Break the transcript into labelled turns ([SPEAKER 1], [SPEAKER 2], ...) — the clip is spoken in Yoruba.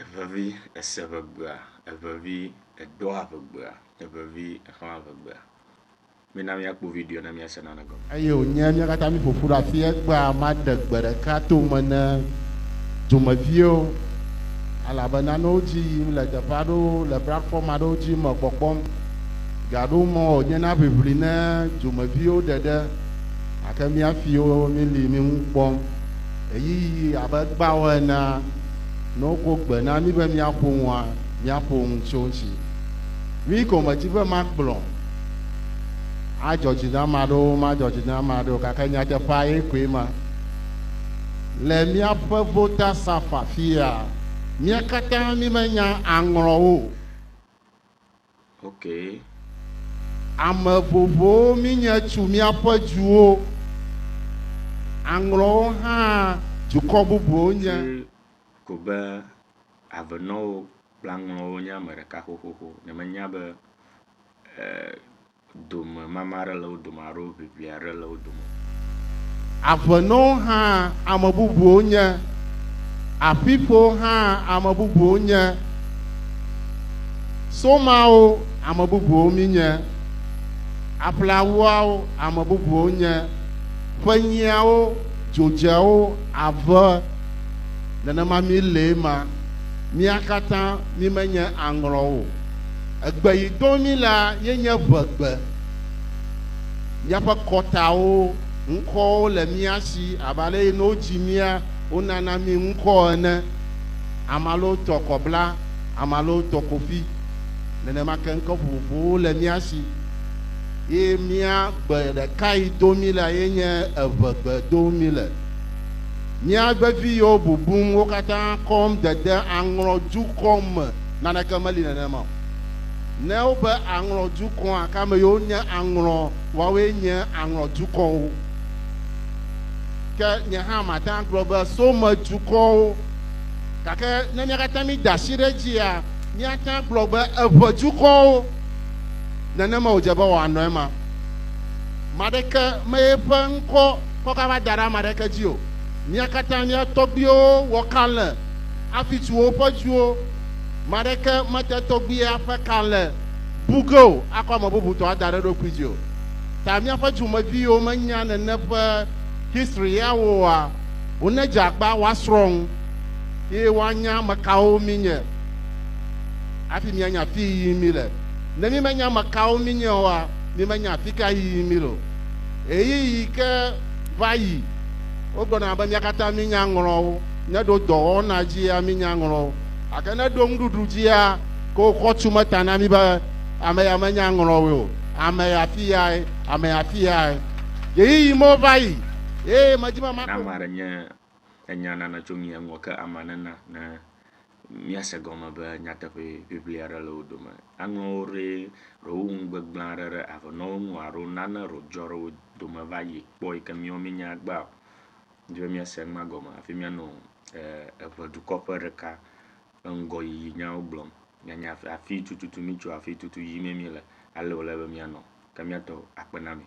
[SPEAKER 1] Evevi esevegba, evevi edoavegba, evevi exlãvegba. Mina miakpɔ video na miase nane gɔme.
[SPEAKER 2] Eye wònye mía katã mi ƒoƒu ɖe afi egbea ma ɖe gbe ɖeka tome ne dumeviwo elabena ne wodzi yim le teƒe aɖewo le platform aɖewo dzi me kpɔkpɔm gaɖo mɔ wònye na ʋiʋli ne dumeviwo ɖeɖe gake mía fiwo mi li mi ŋu kpɔm eyi abe gbawo ena ne woko gbe na mi be míaƒo ŋua míaƒo ŋu tso ŋuti mi ko medzi be magblɔ adzɔdzi na ame aɖewo madzɔdzi na ame aɖewo gake nyateƒea ye koe ma le míaƒe vota safa fia mía katã mi menya aŋlɔwo.
[SPEAKER 1] Ok.
[SPEAKER 2] Ame vovowo mi nye tu míaƒe duwo aŋlɔwo hã dukɔ bubuwo nye.
[SPEAKER 1] Ko be avenɔwo kple aŋlɔwo nye ame ɖeka xoxoxo ne menya be dome mama aɖe le wo dome alo ʋiʋli aɖe le wo dome.
[SPEAKER 2] Avenɔwo hã ame bubuwo nye, aƒiƒowo hã ame bubuwo nye, somawo ame bubuwo mi nye, aƒlawuawo ame bubuwo nye, ƒenyiawo, dzodzeawo, ave nenema mi le ma mía katã mi menye aŋlɔwo. Egbe yi dom mi la ye nye ʋegbe. Míaƒe kɔtawo ŋkɔwo le mía si abe ale yi ne wodzi mía wonana mi ŋkɔ ene. Ame alewo tɔ kɔbla, ame alewo tɔ kofi. Nenema ke ŋkɔ vovovowo le mía si. Ye mía gbe ɖeka yi dom mi la ye nye evegbe dom mi le. Mía vevi yiwo bubum wo katã kɔm dede aŋlɔdukɔ me naneke meli nenema o. Ne wobe aŋlɔdukɔa kame yiwo nye aŋlɔ woawoe nye aŋlɔdukɔwo. Ke nye hã mata gblɔ be somedukɔwo gake ne mía katã mi da asi ɖe dzia míata gblɔ be eʋedukɔwo nenema wòdze be wòanɔ ema. Maɖeke me eƒe ŋkɔ kɔ kava da ɖe ame aɖeke dzi o. Mía katã mía tɔgbuiwo wɔ kalẽ hafi tu woƒe duwo. Maɖeke mete tɔgbuia ƒe kalẽ buge o akɔ ame bubu tɔ ada ɖe eɖokui dzi o. Ta míaƒe dumeviwo menya nene ƒe history ya woa wone dze agba woasrɔ̃ ŋu ye woanya ame kawo mi nye hafi míanya afi yiyim mi le. Ne mi menya ame kawo mi nye oa mi menya afi ka yiyim mi lo. Eyi yi ke va yi wogblɔna be mía katã mi nya aŋlɔwo ne ɖo dɔwɔna dzia mi nya aŋlɔwo gake ne ɖo ŋuɖuɖu dzia ko xɔ tume ta na mi be ame ya menya aŋlɔwoe o. Ame ya afi yae, ame ya afi yae. Yeyiyi mo va yi ye medzi be ma
[SPEAKER 1] na ame aɖe nye enya nane tso mia ŋu ke ama nena ne míase gɔme be nyateƒe ʋiʋli aɖe le wo dome. Aŋlɔwo ɖo ŋu gbegblẽ aɖe ɖe avenɔwo ŋu alo nane ɖo dzɔ ɖe wo dome va yi kpɔ yi ke míawo mi nya gba o. Ndi be míase numa gɔme hafi míanɔ eʋedukɔ ƒe ɖeka ŋgɔ yiyi nyawo gblɔm. Mianya afi tututu mi tso afi tutu yim mi le ale wòle be míanɔ ke míatɔ akpe na mi.